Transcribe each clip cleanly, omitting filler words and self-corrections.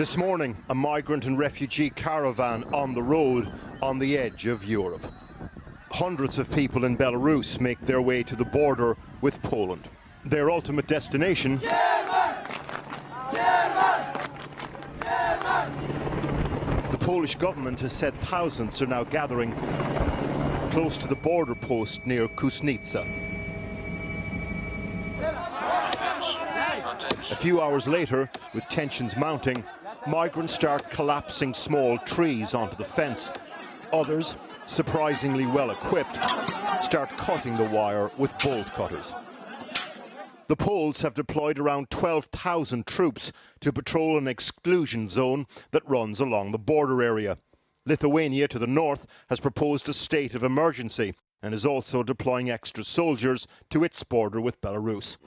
This morning, a migrant and refugee caravan on the road on the edge of Europe. Hundreds of people in Belarus make their way to the border with Poland. Their ultimate destination, German! The Polish government has said thousands are now gathering close to the border post near Kusnica. A few hours later, with tensions mounting, migrants start collapsing small trees onto the fence. Others, surprisingly well equipped, start cutting the wire with bolt cutters. The Poles have deployed around 12,000 troops to patrol an exclusion zone that runs along the border area. Lithuania, to the north, has proposed a state of emergency and is also deploying extra soldiers to its border with Belarus.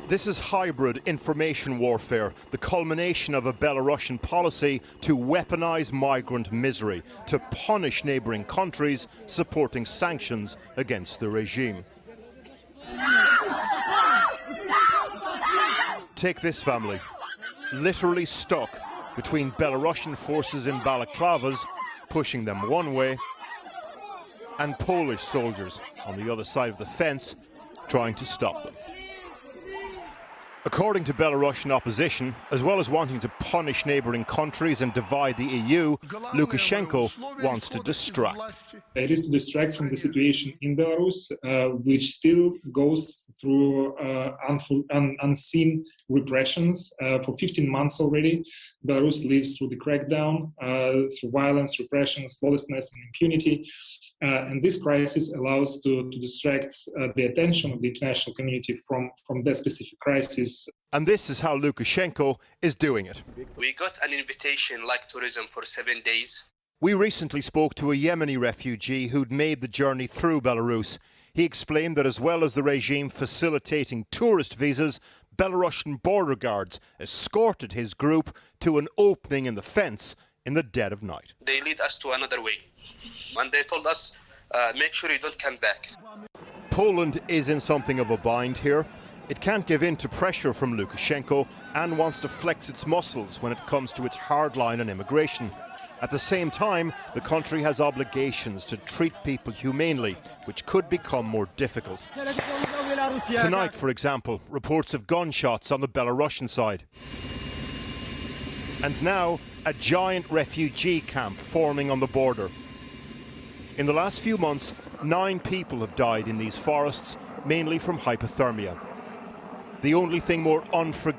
This is hybrid information warfare, the culmination of a Belarusian policy to weaponize migrant misery, to punish neighbouring countries supporting sanctions against the regime. Take this family, literally stuck between Belarusian forces in balaclavas, pushing them one way, and Polish soldiers on the other side of the fence, trying to stop them. According to Belarusian opposition, as well as wanting to punish neighbouring countries and divide the EU, Lukashenko wants to distract. It is to distract from the situation in Belarus, which still goes through unseen repressions. For 15 months already, Belarus lives through the crackdown, through violence, repression, lawlessness and impunity. And this crisis allows to distract the attention of the international community from that specific crisis. And this is how Lukashenko is doing it. We got an invitation like tourism for 7 days. We recently spoke to a Yemeni refugee who'd made the journey through Belarus. He explained that as well as the regime facilitating tourist visas, Belarusian border guards escorted his group to an opening in the fence in the dead of night. They lead us to another way. And they told us, make sure you don't come back. Poland is in something of a bind here. It can't give in to pressure from Lukashenko and wants to flex its muscles when it comes to its hard line on immigration. At the same time, the country has obligations to treat people humanely, which could become more difficult. Tonight, for example, reports of gunshots on the Belarusian side. And now, a giant refugee camp forming on the border. In the last few months, 9 people have died in these forests, mainly from hypothermia. The only thing more unforgiving